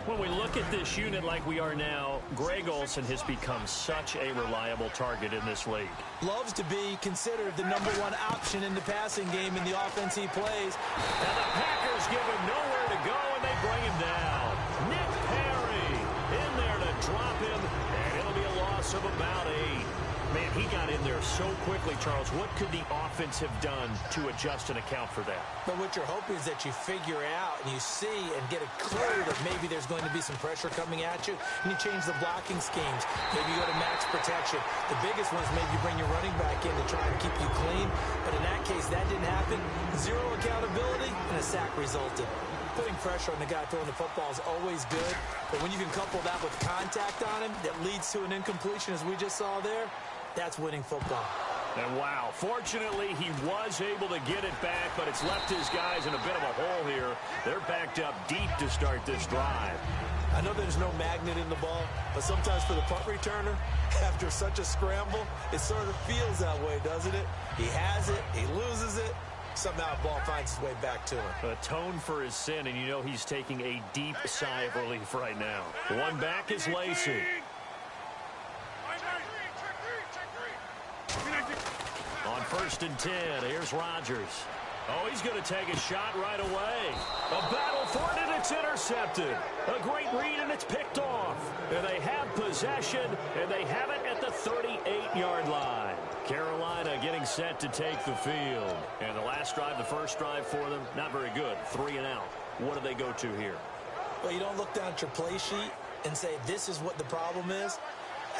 When we look at this unit like we are now, Greg Olsen has become such a reliable target in this league. Loves to be considered the #1 option in the passing game in the offense he plays. And the Packers give him nowhere to go, and they bring him down. Nick Perry in there to drop him, and it'll be a loss of about 8. Man, he got in there so quickly, Charles. What could the offense have done to adjust and account for that? But what you're hoping is that you figure out and you see and get a clue that maybe there's going to be some pressure coming at you, and you change the blocking schemes. Maybe you go to max protection. The biggest one is maybe you bring your running back in to try and keep you clean. But in that case, that didn't happen. 0 accountability, and a sack resulted. Putting pressure on the guy throwing the football is always good, but when you can couple that with contact on him that leads to an incompletion, as we just saw there, that's winning football. And wow, fortunately he was able to get it back, but it's left his guys in a bit of a hole here. They're backed up deep to start this drive. I know there's no magnet in the ball, but sometimes for the punt returner, after such a scramble, it sort of feels that way, doesn't it? He has it, he loses it, somehow the ball finds its way back to him. Atone for his sin, and you know he's taking a deep sigh of relief right now. One back is Lacey. On 1st and 10, here's Rodgers. Oh, he's going to take a shot right away. A battle for it, and it's intercepted. A great read, and it's picked off. And they have possession, and they have it at the 38-yard line. Carolina getting set to take the field. And the last drive, the first drive for them, not very good. 3 and out. What do they go to here? Well, you don't look down at your play sheet and say, this is what the problem is.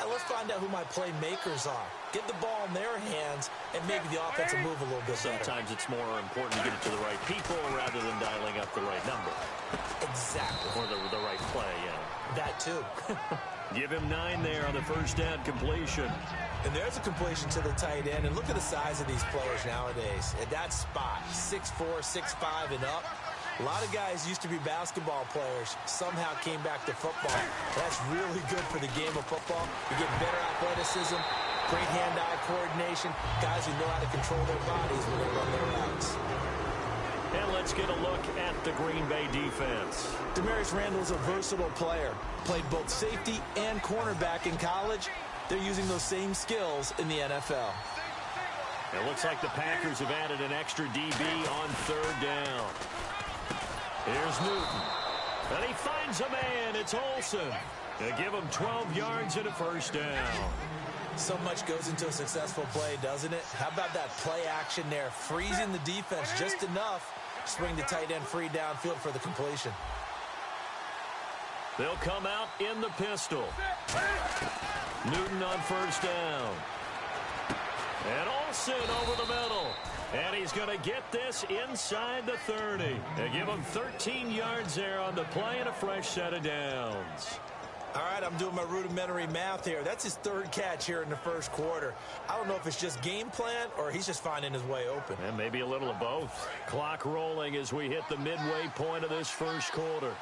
Let's find out who my playmakers are. Get the ball in their hands, and maybe the offense will move a little bit better. Sometimes it's more important to get it to the right people rather than dialing up the right number. Exactly. Or the right play, yeah. That too. Give him 9 there on the first down completion. And there's a completion to the tight end. And look at the size of these players nowadays. At that spot, 6'4", 6'5", and up. A lot of guys used to be basketball players, somehow came back to football. That's really good for the game of football. You get better athleticism, great hand-eye coordination, guys who know how to control their bodies when they run their routes. And let's get a look at the Green Bay defense. Demarius Randall's a versatile player. Played both safety and cornerback in college. They're using those same skills in the NFL. It looks like the Packers have added an extra DB on 3rd down. Here's Newton. And he finds a man. It's Olsen. They give him 12 yards and a first down. So much goes into a successful play, doesn't it? How about that play action there? Freezing the defense just enough to swing the tight end free downfield for the completion. They'll come out in the pistol. Newton on 1st down. And Olsen over the middle. And he's going to get this inside the 30. They give him 13 yards there on the play and a fresh set of downs. All right, I'm doing my rudimentary math here. That's his 3rd catch here in the 1st quarter. I don't know if it's just game plan or he's just finding his way open. And maybe a little of both. Clock rolling as we hit the midway point of this 1st quarter.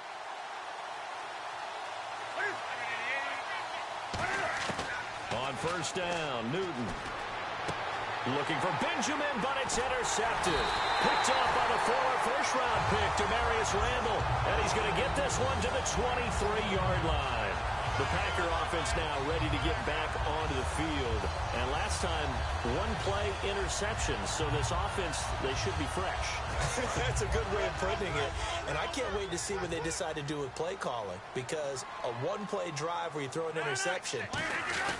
On 1st down, Newton. Looking for Benjamin, but it's intercepted. Picked off by the former first-round pick, Demarius Randall. And he's going to get this one to the 23-yard line. The Packer offense now ready to get back onto the field. And last time, 1-play interception. So this offense, they should be fresh. That's a good way of putting it. And I can't wait to see what they decide to do with play calling. Because a 1-play drive where you throw an interception,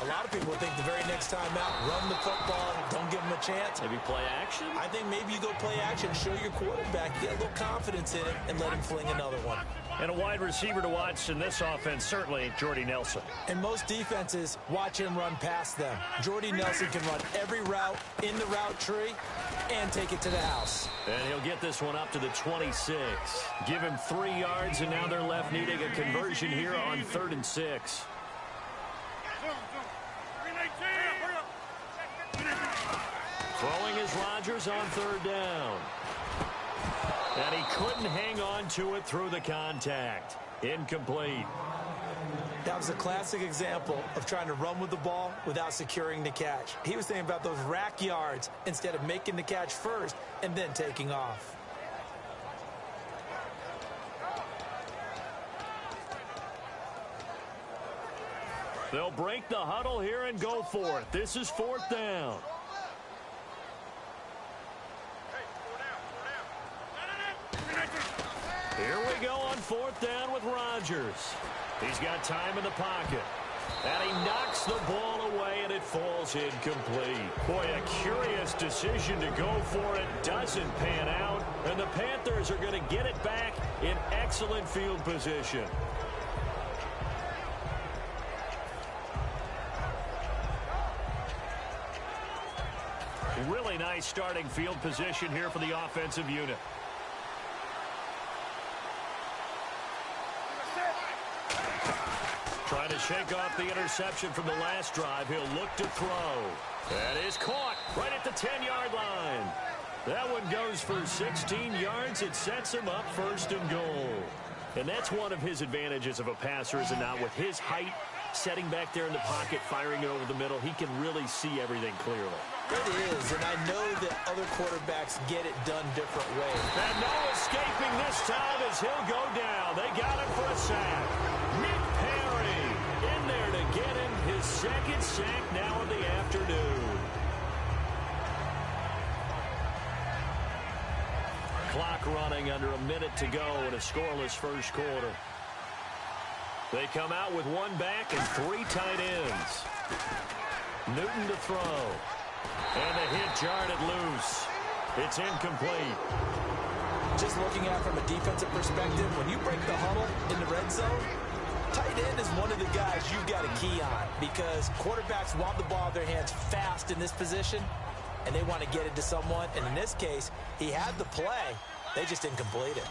a lot of people think the very next time out, run the football, don't give them a chance. Maybe play action? I think maybe you go play action, show your quarterback, get a little confidence in it, and let him fling another one. And a wide receiver to watch in this offense, certainly Jordy Nelson. And most defenses watch him run past them. Jordy Nelson can run every route in the route tree and take it to the house. And he'll get this one up to the 26. Give him 3 yards, and now they're left needing a conversion here on 3rd and 6. Throwing is Rodgers on 3rd down. And he couldn't hang on to it through the contact. Incomplete. That was a classic example of trying to run with the ball without securing the catch. He was thinking about those rack yards instead of making the catch first and then taking off. They'll break the huddle here and go for it. This is 4th down. Here we go on 4th down with Rodgers. He's got time in the pocket. And he knocks the ball away, and it falls incomplete. Boy, a curious decision to go for it. Doesn't pan out. And the Panthers are going to get it back in excellent field position. Really nice starting field position here for the offensive unit. Trying to shake off the interception from the last drive. He'll look to throw. That is caught right at the 10-yard line. That one goes for 16 yards. It sets him up 1st and goal. And that's one of his advantages of a passer, is it not? With his height, setting back there in the pocket, firing it over the middle, he can really see everything clearly. It is, and I know that other quarterbacks get it done different ways. And no escaping this time as he'll go down. They got him for a sack. Nick Perry in there to get him his 2nd sack now of the afternoon. Clock running, under a minute to go in a scoreless 1st quarter. They come out with 1 back and 3 tight ends. Newton to throw. And the hit jarred it loose. It's incomplete. Just looking at it from a defensive perspective, when you break the huddle in the red zone, tight end is one of the guys you've got a key on, because quarterbacks want the ball in their hands fast in this position, and they want to get it to someone. And in this case, he had the play. They just didn't complete it.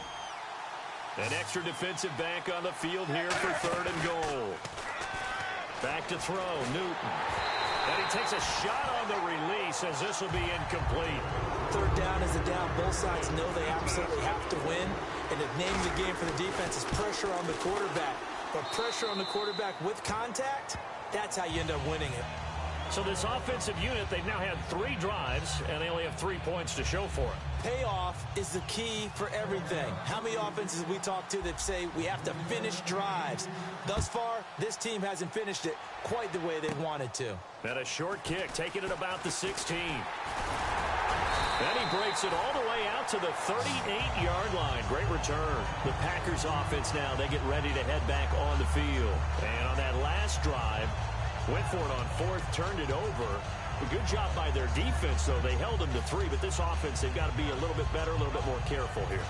An extra defensive back on the field here for 3rd and goal. Back to throw, Newton. And he takes a shot on the release as this will be incomplete. 3rd down is a down. Both sides know they absolutely have to win. And the name of the game for the defense is pressure on the quarterback. But pressure on the quarterback with contact, that's how you end up winning it. So this offensive unit, they've now had 3 drives, and they only have 3 points to show for it. Payoff is the key for everything. How many offenses have we talked to that say we have to finish drives? Thus far, this team hasn't finished it quite the way they wanted to. And a short kick, taking it about the 16. And he breaks it all the way out to the 38-yard line. Great return. The Packers offense now, they get ready to head back on the field. And on that last drive, went for it on 4th, turned it over. A good job by their defense, though. They held them to 3, but this offense, they've got to be a little bit better, a little bit more careful here.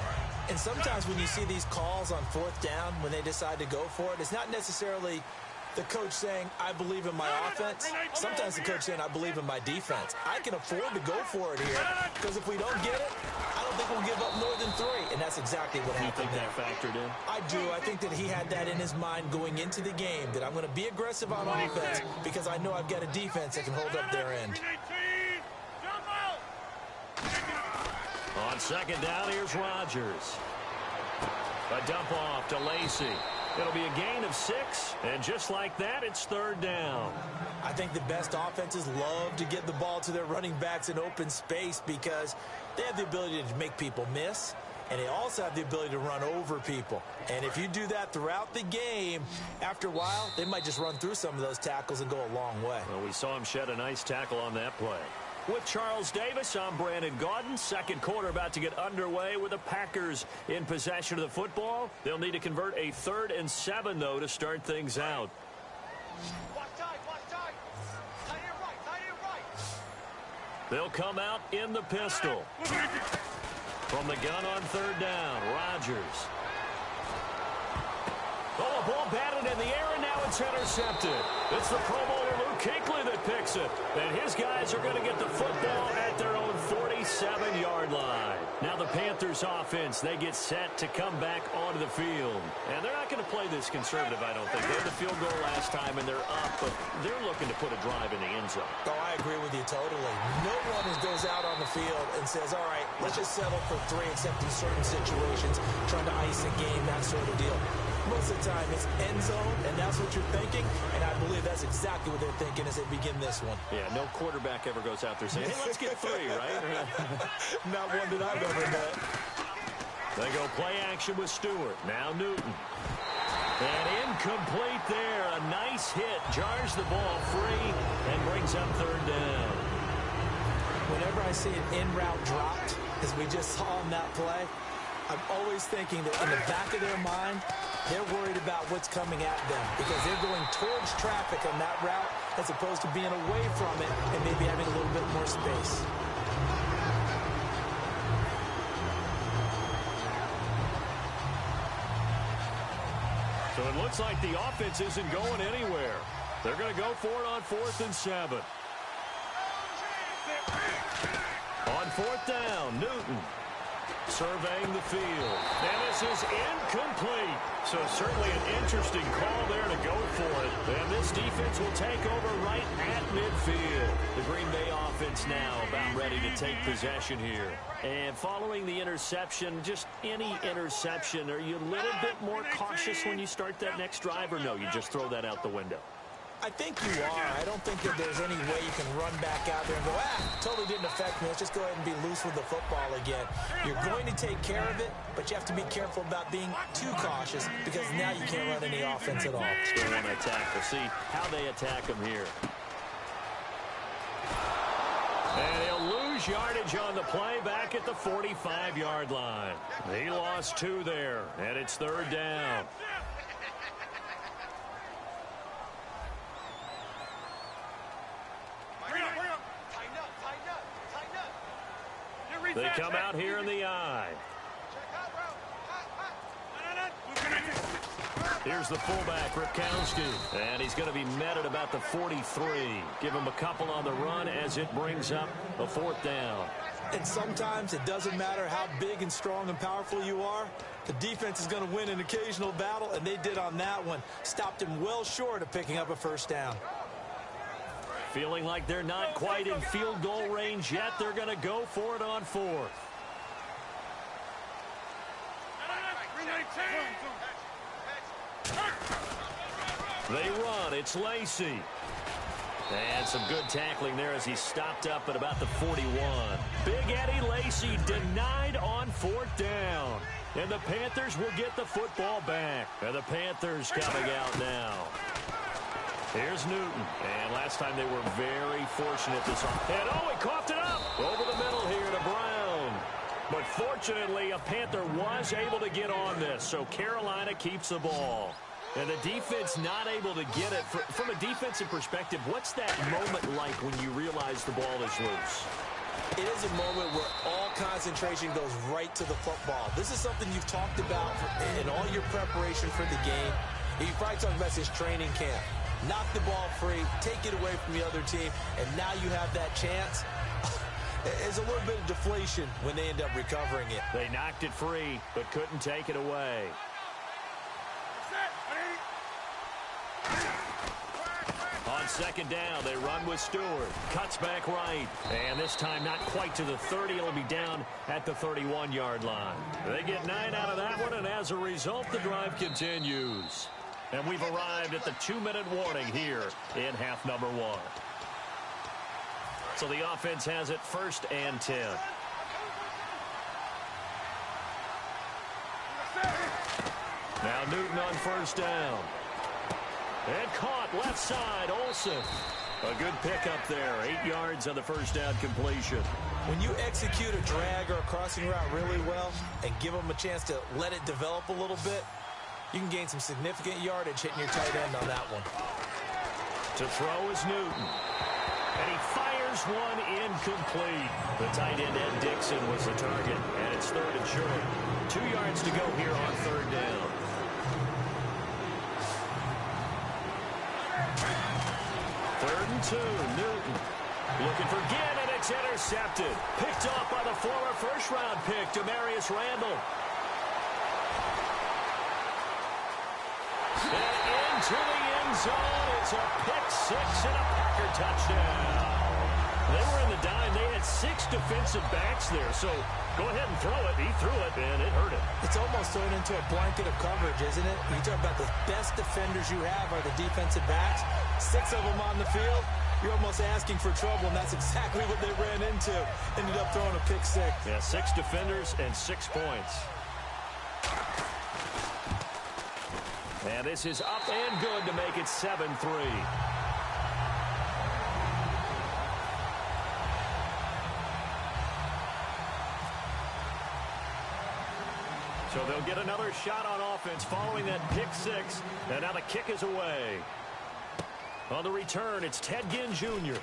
And sometimes when you see these calls on 4th down, when they decide to go for it, it's not necessarily the coach saying, I believe in my offense. Sometimes the coach saying, I believe in my defense. I can afford to go for it here, because if we don't get it, I don't think we'll give up more than 3. And that's exactly what happened there. You think that factored in? I do. I think that he had that in his mind going into the game, that I'm going to be aggressive on offense because I know I've got a defense that can hold up their end. On 2nd down, here's Rodgers. A dump off to Lacey. It'll be a gain of 6, and just like that, it's 3rd down. I think the best offenses love to get the ball to their running backs in open space because they have the ability to make people miss, and they also have the ability to run over people. And if you do that throughout the game, after a while, they might just run through some of those tackles and go a long way. Well, we saw him shed a nice tackle on that play. With Charles Davis, I'm Brandon Gaudin. 2nd quarter about to get underway with the Packers in possession of the football. They'll need to convert a 3rd and 7, though, to start things out. They'll come out in the pistol. From the gun on 3rd down, Rodgers. Oh, a ball batted in the air, and now it's intercepted. It's the Pro Bowler Luke Kuechly that picks it. And his guys are going to get the football at their own 47-yard line. Now the Panthers offense, they get set to come back onto the field. And they're not going to play this conservative, I don't think. They had the field goal last time, and they're up, but they're looking to put a drive in the end zone. Oh, I agree with you totally. No one goes out on the field and says, all right, let's just settle for 3 except in certain situations, trying to ice a game, that sort of deal. Most of the time, it's end zone, and that's what you're thinking, and I believe that's exactly what they're thinking as they begin this one. Yeah, no quarterback ever goes out there saying, hey, let's get 3, right? Not one that I've ever met. They go play action with Stewart. Now Newton. And in incomplete there. A nice hit. Jars the ball free and brings up third down. Whenever I see an in-route dropped, as we just saw on that play, I'm always thinking that in the back of their mind, they're worried about what's coming at them because they're going towards traffic on that route as opposed to being away from it and maybe having a little bit more space. So it looks like the offense isn't going anywhere. They're going to go for it on 4th and 7. On 4th down, Newton surveying the field. And this is incomplete. So certainly an interesting call there to go for it. And this defense will take over right at midfield. The Green Bay offense now about ready to take possession here. And following the interception, just any interception, are you a little bit more cautious when you start that next drive, or no, you just throw that out the window? I think you are. I don't think that there's any way you can run back out there and go, totally didn't affect me. Let's just go ahead and be loose with the football again. You're going to take care of it, but you have to be careful about being too cautious because now you can't run any offense at all. Still want to attack. We'll see how they attack him here. And he'll lose yardage on the play back at the 45-yard line. He lost 2 there, and it's third down. They come out here in the eye. Here's the fullback, Ripkowski. And he's going to be met at about the 43. Give him a couple on the run as it brings up a 4th down. And sometimes it doesn't matter how big and strong and powerful you are. The defense is going to win an occasional battle, and they did on that one. Stopped him well short of picking up a first down. Feeling like they're not quite in field goal range yet. They're going to go for it on 4th. They run. It's Lacey. And some good tackling there as he stopped up at about the 41. Big Eddie Lacey denied on 4th down. And the Panthers will get the football back. And the Panthers coming out now. Here's Newton, and last time they were very fortunate this offense. And he coughed it up over the middle here to Brown. But fortunately, a Panther was able to get on this, so Carolina keeps the ball. And the defense not able to get it. From a defensive perspective, what's that moment like when you realize the ball is loose? It is a moment where all concentration goes right to the football. This is something you've talked about in all your preparation for the game. You probably talked about this training camp. Knock the ball free, take it away from the other team, and now you have that chance. There's a little bit of deflation when they end up recovering it. They knocked it free, but couldn't take it away. On 2nd down, they run with Stewart. Cuts back right. And this time not quite to the 30. It'll be down at the 31-yard line. They get 9 out of that one, and as a result, the drive continues. And we've arrived at the 2-minute warning here in half number 1. So the offense has it 1st and 10. Now Newton on 1st down. And caught left side, Olsen. A good pickup there, 8 yards on the 1st down completion. When you execute a drag or a crossing route really well and give them a chance to let it develop a little bit, you can gain some significant yardage hitting your tight end on that one. To throw is Newton. And he fires one incomplete. The tight end, Ed Dixon, was the target. And it's 3rd and short. 2 yards to go here on 3rd down. 3rd and 2, Newton. Looking for Ginn, and it's intercepted. Picked off by the former first-round pick, Demarius Randall. And into the end zone. It's a pick-6 and a Packer touchdown. They were in the dime. They had 6 defensive backs there. So go ahead and throw it. He threw it, and it hurt him. It's almost thrown into a blanket of coverage, isn't it? You talk about the best defenders you have are the defensive backs. 6 of them on the field. You're almost asking for trouble, and that's exactly what they ran into. Ended up throwing a pick-6. Yeah, 6 defenders and 6 points. And this is up and good to make it 7-3. So they'll get another shot on offense following that pick six. And now the kick is away. On the return, it's Ted Ginn Jr.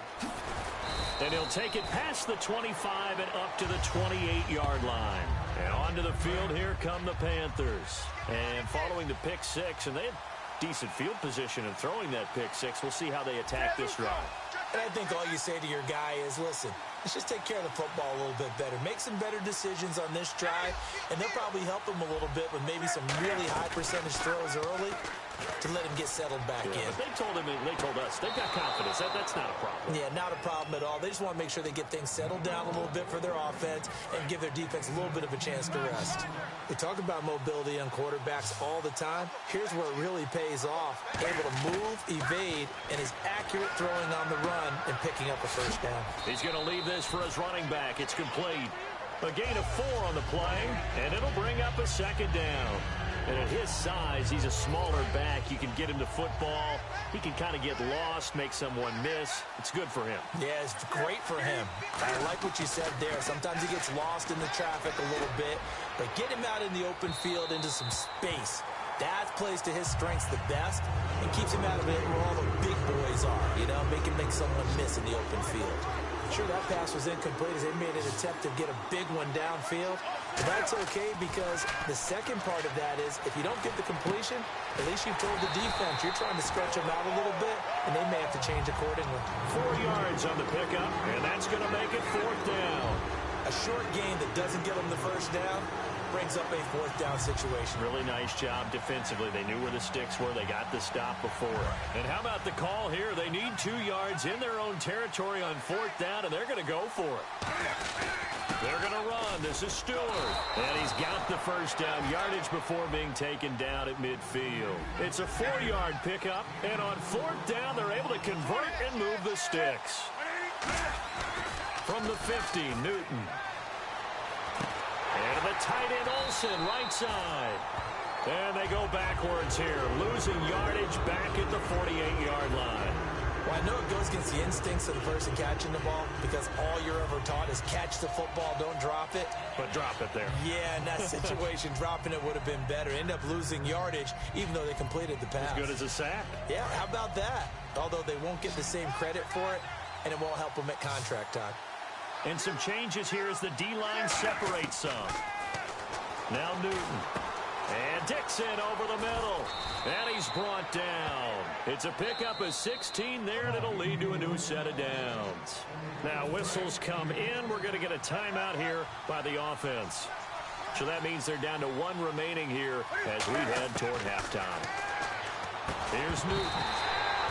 And he'll take it past the 25 and up to the 28-yard line. And onto the field, here come the Panthers. And following the pick six, and they had decent field position in throwing that pick six. We'll see how they attack this drive. And I think all you say to your guy is, listen, let's just take care of the football a little bit better. Make some better decisions on this drive, and they'll probably help him a little bit with maybe some really high percentage throws early to let him get settled back in. But they told us, they've got confidence. That's not a problem. Yeah, not a problem at all. They just want to make sure they get things settled down a little bit for their offense and give their defense a little bit of a chance to rest. We talk about mobility on quarterbacks all the time. Here's where it really pays off. Able to move, evade, and is accurate throwing on the run and picking up a first down. He's going to leave this for his running back. It's complete. A gain of 4 on the play, and it'll bring up a second down. And at his size, he's a smaller back. You can get him to football. He can kind of get lost, make someone miss. It's good for him. Yeah, it's great for him. I like what you said there. Sometimes he gets lost in the traffic a little bit, but get him out in the open field into some space. That plays to his strengths the best and keeps him out of it where all the big boys are, you know, make someone miss in the open field. Sure, that pass was incomplete as they made an attempt to get a big one downfield. But that's okay because the second part of that is if you don't get the completion, at least you've told the defense you're trying to stretch them out a little bit, and they may have to change accordingly. 4 yards on the pickup, and that's going to make it 4th down. A short gain that doesn't get them the first down brings up a 4th down situation. Really nice job defensively. They knew where the sticks were. They got the stop before. And how about the call here? They need 2 yards in their own territory on 4th down, and they're going to go for it. They're going to run. This is Stewart. And he's got the first down yardage before being taken down at midfield. It's a 4-yard pickup, and on 4th down, they're able to convert and move the sticks. From the 50, Newton. And the tight end, Olsen, right side. And they go backwards here, losing yardage back at the 48-yard line. Well, I know it goes against the instincts of the person catching the ball because all you're ever taught is catch the football, don't drop it. But drop it there. Yeah, in that situation, dropping it would have been better. End up losing yardage, even though they completed the pass. As good as a sack. Yeah, how about that? Although they won't get the same credit for it, and it won't help them at contract time. And some changes here as the D-line separates some. Now Newton. And Dixon over the middle. And he's brought down. It's a pickup of 16 there, and it'll lead to a new set of downs. Now whistles come in. We're going to get a timeout here by the offense. So that means they're down to 1 remaining here as we head toward halftime. Here's Newton.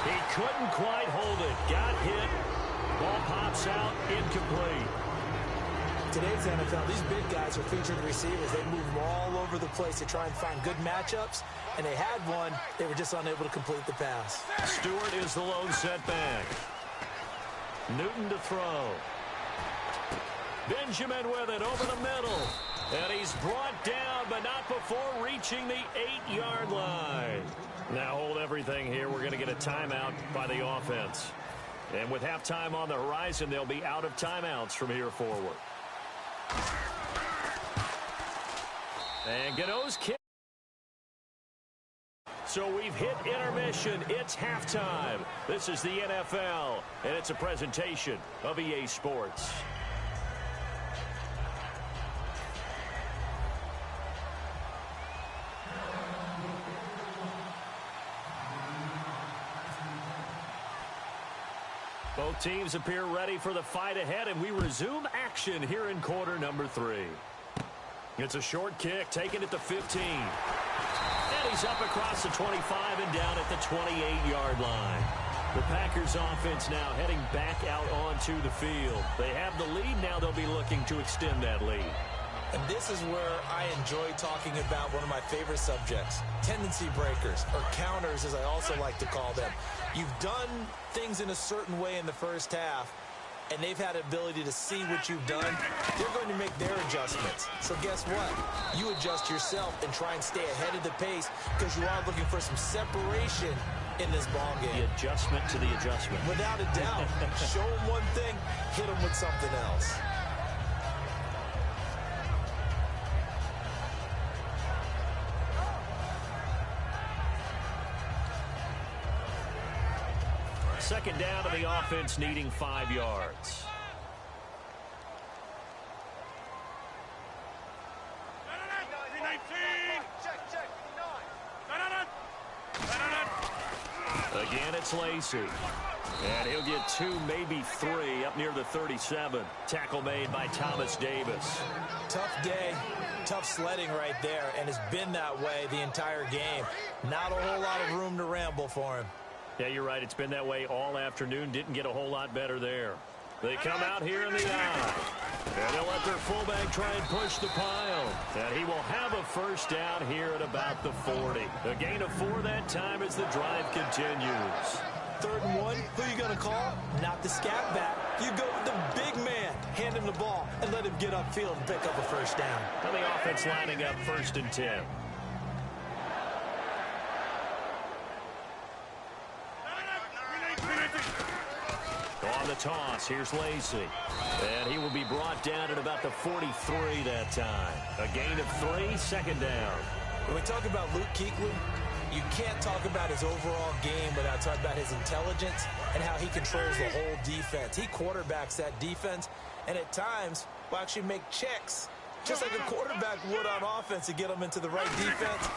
He couldn't quite hold it. Got hit. Ball pops out, incomplete. Today's NFL, these big guys are featured receivers. They move them all over the place to try and find good matchups, and they had one. They were just unable to complete the pass. Stewart is the lone setback. Newton to throw. Benjamin with it over the middle. And he's brought down, but not before reaching the 8-yard line. Now hold everything here. We're going to get a timeout by the offense. And with halftime on the horizon, they'll be out of timeouts from here forward. And Gano's kick. So we've hit intermission. It's halftime. This is the NFL, and it's a presentation of EA Sports. Both teams appear ready for the fight ahead, and we resume action here in quarter number 3. It's a short kick, taken at the 15. And he's up across the 25 and down at the 28-yard line. The Packers offense now heading back out onto the field. They have the lead. Now they'll be looking to extend that lead. And this is where I enjoy talking about one of my favorite subjects, tendency breakers, or counters as I also like to call them. You've done things in a certain way in the first half, and they've had an ability to see what you've done, they're going to make their adjustments. So guess what? You adjust yourself and try and stay ahead of the pace because you are looking for some separation in this ball game. The adjustment to the adjustment. Without a doubt. Show them one thing, hit them with something else. Second down to the offense, needing 5 yards. Again, it's Lacey. And he'll get 2, maybe 3, up near the 37. Tackle made by Thomas Davis. Tough day, tough sledding right there, and it's been that way the entire game. Not a whole lot of room to ramble for him. Yeah, you're right. It's been that way all afternoon. Didn't get a whole lot better there. They come out here in the eye. And they'll let their fullback try and push the pile. And he will have a first down here at about the 40. A gain of 4 that time as the drive continues. 3rd and 1, who you going to call? Not the scat back. You go with the big man. Hand him the ball and let him get upfield and pick up a first down. And the offense lining up 1st and 10. On the toss, here's Lacey. And he will be brought down at about the 43 that time. A gain of 3, 2nd down. When we talk about Luke Kuechly, you can't talk about his overall game without talking about his intelligence and how he controls the whole defense. He quarterbacks that defense and at times will actually make checks, just like a quarterback would on offense to get them into the right defense.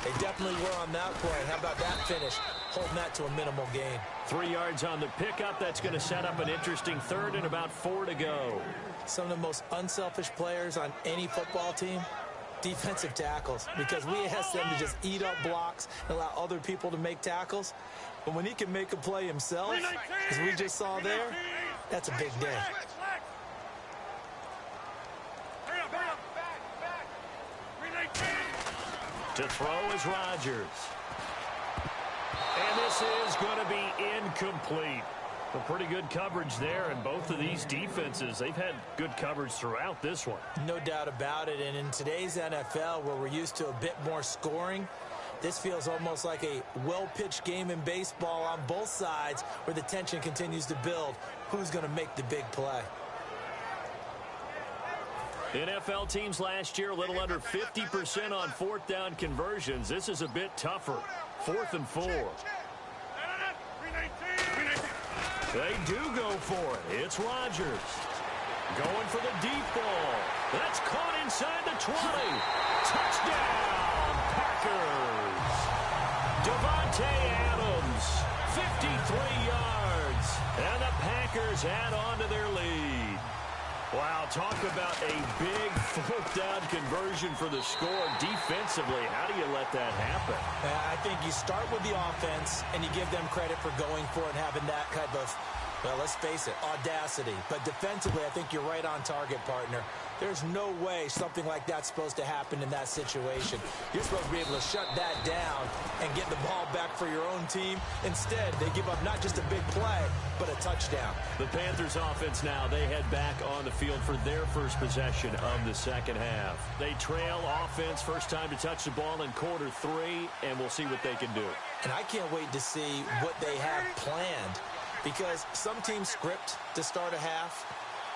They definitely were on that play. How about that finish? Holding that to a minimal gain. 3 yards on the pickup. That's going to set up an interesting 3rd and about 4 to go. Some of the most unselfish players on any football team, defensive tackles, because we ask them to just eat up blocks and allow other people to make tackles. But when he can make a play himself, as we just saw there, that's a big day. To throw is Rodgers. And this is going to be incomplete. A pretty good coverage there, and both of these defenses, they've had good coverage throughout this one. No doubt about it, and in today's NFL, where we're used to a bit more scoring, this feels almost like a well-pitched game in baseball on both sides where the tension continues to build. Who's going to make the big play? NFL teams last year a little under 50% on 4th down conversions. This is a bit tougher. 4th and 4. They do go for it. It's Rodgers. Going for the deep ball. That's caught inside the 20. Touchdown, Packers. Devontae Adams, 53 yards. And the Packers add on to their lead. Wow, talk about a big 4th down conversion for the score. Defensively, how do you let that happen? I think you start with the offense, and you give them credit for going for it and having that kind of, well, let's face it, audacity. But defensively, I think you're right on target, partner. There's no way something like that's supposed to happen in that situation. You're supposed to be able to shut that down and get the ball back for your own team. Instead, they give up not just a big play, but a touchdown. The Panthers offense now, they head back on the field for their first possession of the 2nd half. They trail offense, first time to touch the ball in quarter 3, and we'll see what they can do. And I can't wait to see what they have planned, because some teams script to start a half.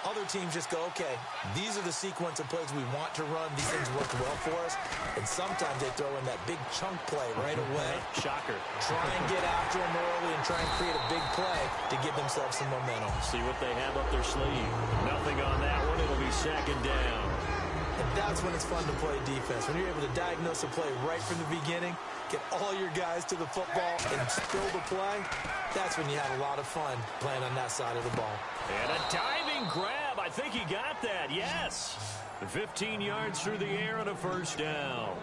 Other teams just go, okay, these are the sequence of plays we want to run. These things work well for us. And sometimes they throw in that big chunk play right away. Shocker. Try and get after them early and try and create a big play to give themselves some momentum. See what they have up their sleeve. Nothing on that one. It'll be 2nd down. And that's when it's fun to play defense. When you're able to diagnose a play right from the beginning, get all your guys to the football and spill the play, that's when you have a lot of fun playing on that side of the ball. And a diving grab. I think he got that. Yes. 15 yards through the air and a first down.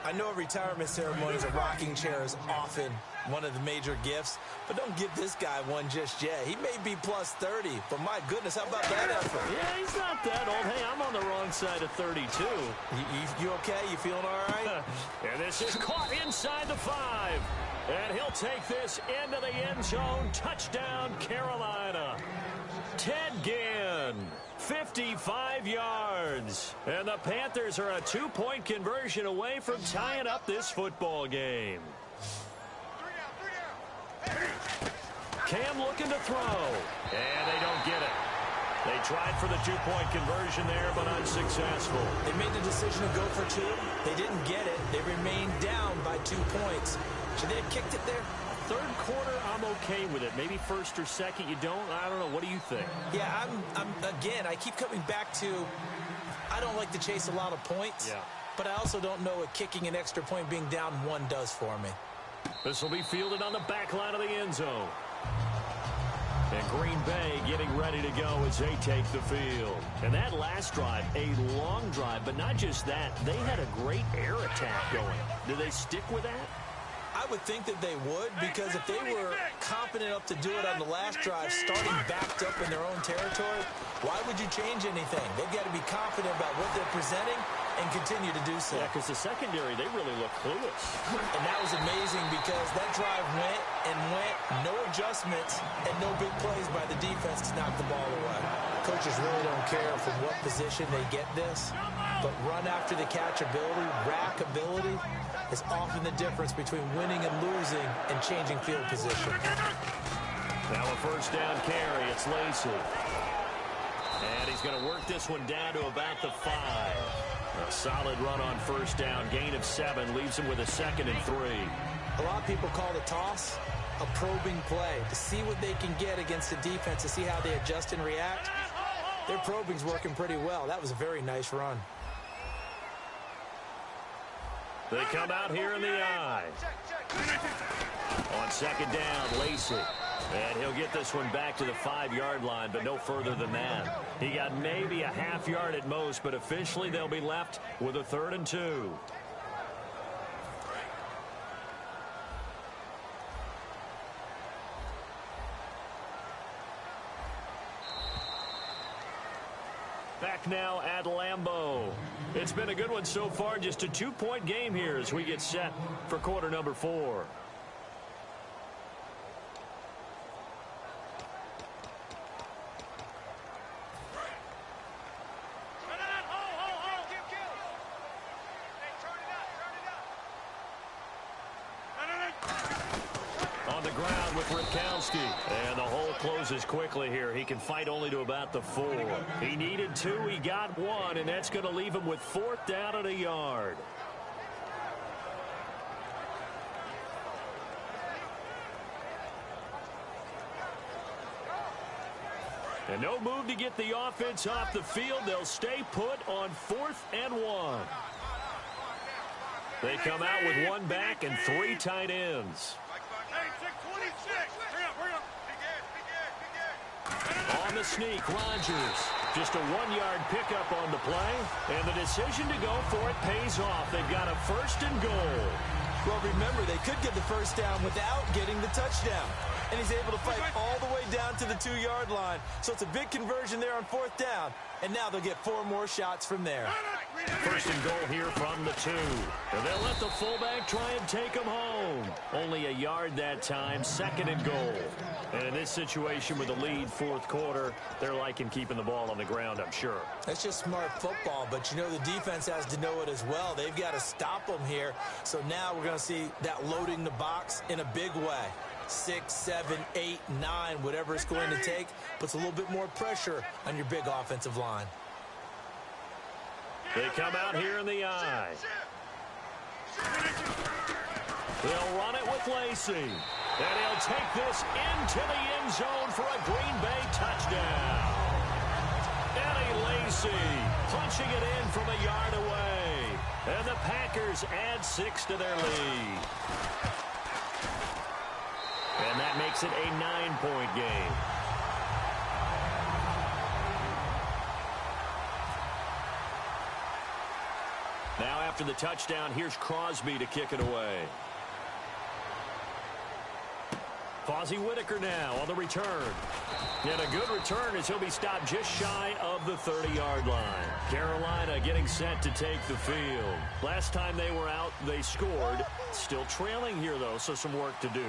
I know at retirement ceremonies, a rocking chair is often one of the major gifts, but don't give this guy one just yet. He may be plus 30, but my goodness, how about that effort? Yeah, he's not that old. Hey, I'm on the wrong side of 32. You okay? You feeling all right? And this is caught inside the 5. And he'll take this into the end zone. Touchdown, Carolina. Ted Ginn, 55 yards. And the Panthers are a 2-point conversion away from tying up this football game. Cam looking to throw. And they don't get it. They tried for the 2-point conversion there, but unsuccessful. They made the decision to go for 2. They didn't get it. They remained down by 2 points. Should they have kicked it there? Third quarter, I'm okay with it. Maybe first or second, you don't. I don't know. What do you think? Yeah, again, I keep coming back to I don't like to chase a lot of points. Yeah. But I also don't know what kicking an extra point being down 1 does for me. This will be fielded on the back line of the end zone. And Green Bay getting ready to go as they take the field. And that last drive, a long drive, but not just that. They had a great air attack going. Do they stick with that? I would think that they would, because if they were confident enough to do it on the last drive, starting backed up in their own territory, why would you change anything? They've got to be confident about what they're presenting and continue to do so. Yeah, because the secondary, they really look clueless. And that was amazing because that drive went and went, no adjustments, and no big plays by the defense to knock the ball away. Coaches really don't care from what position they get this, but run after the catch ability, rack ability, is often the difference between winning and losing and changing field position. Now a first down carry. It's Lacy. And he's going to work this one down to about the 5. A solid run on first down. Gain of 7 leaves him with a 2nd and 3. A lot of people call the toss a probing play to see what they can get against the defense, to see how they adjust and react. Their probing's working pretty well. That was a very nice run. They come out here in the eye. On second down, Lacy. And he'll get this one back to the 5-yard line, but no further than that. He got maybe a half yard at most, but officially they'll be left with a 3rd and 2. Back now at Lambeau. It's been a good one so far. Just a 2-point game here as we get set for quarter number 4. And the hole closes quickly here. He can fight only to about the 4. He needed 2. He got 1, and that's going to leave him with 4th down at a yard. And no move to get the offense off the field. They'll stay put on 4th and 1. They come out with 1 back and 3 tight ends. On the sneak, Rodgers. Just a 1-yard pickup on the play, and the decision to go for it pays off. They've got a 1st and goal. Well, remember, they could get the first down without getting the touchdown. And he's able to fight all the way down to the 2-yard line. So it's a big conversion there on 4th down. And now they'll get 4 more shots from there. 1st and goal here from the 2. And they'll let the fullback try and take him home. Only a yard that time, 2nd and goal. And in this situation with the lead, 4th quarter, they're liking keeping the ball on the ground, I'm sure. That's just smart football, but you know the defense has to know it as well. They've got to stop them here. So now we're going to see that loading the box in a big way. 6, 7, 8, 9, whatever it's going to take, puts a little bit more pressure on your big offensive line. They come out here in the eye. They'll run it with Lacy. And he'll take this into the end zone for a Green Bay touchdown. Eddie Lacy punching it in from a yard away. And the Packers add 6 to their lead. And that makes it a 9-point game. Now after the touchdown, here's Crosby to kick it away. Fozzie Whitaker now on the return. And a good return as he'll be stopped just shy of the 30-yard line. Carolina getting set to take the field. Last time they were out, they scored. Still trailing here, though, so some work to do.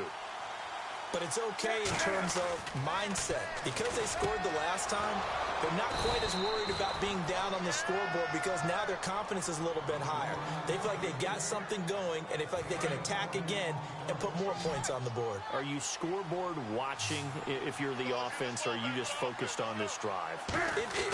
But it's okay in terms of mindset. Because they scored the last time, they're not quite as worried about being down on the scoreboard because now their confidence is a little bit higher. They feel like they've got something going, and they feel like they can attack again and put more points on the board. Are you scoreboard watching if you're the offense, or are you just focused on this drive?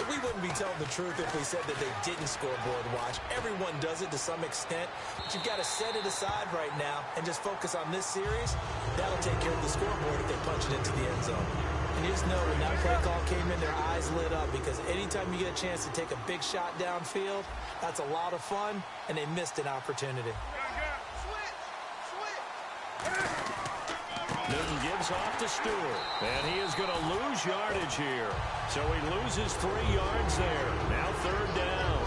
We wouldn't be telling the truth if we said that they didn't scoreboard watch. Everyone does it to some extent, but you've got to set it aside right now and just focus on this series. That'll take care of the scoreboard if they punch it into the end zone. And you just know when that play call came in, their eyes lit up, because anytime you get a chance to take a big shot downfield, that's a lot of fun, and they missed an opportunity. Newton gives off to Stewart, and he is going to lose yardage here. So he loses 3 yards there. Now 3rd down.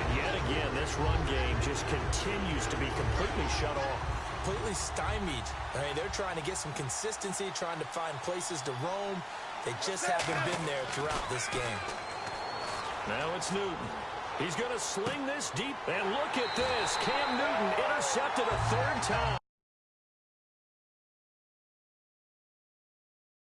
And yet again, this run game just continues to be completely shut off. Completely stymied. I mean, they're trying to get some consistency, trying to find places to roam. They just haven't been there throughout this game. Now it's Newton. He's going to sling this deep. And look at this. Cam Newton intercepted a 3rd time.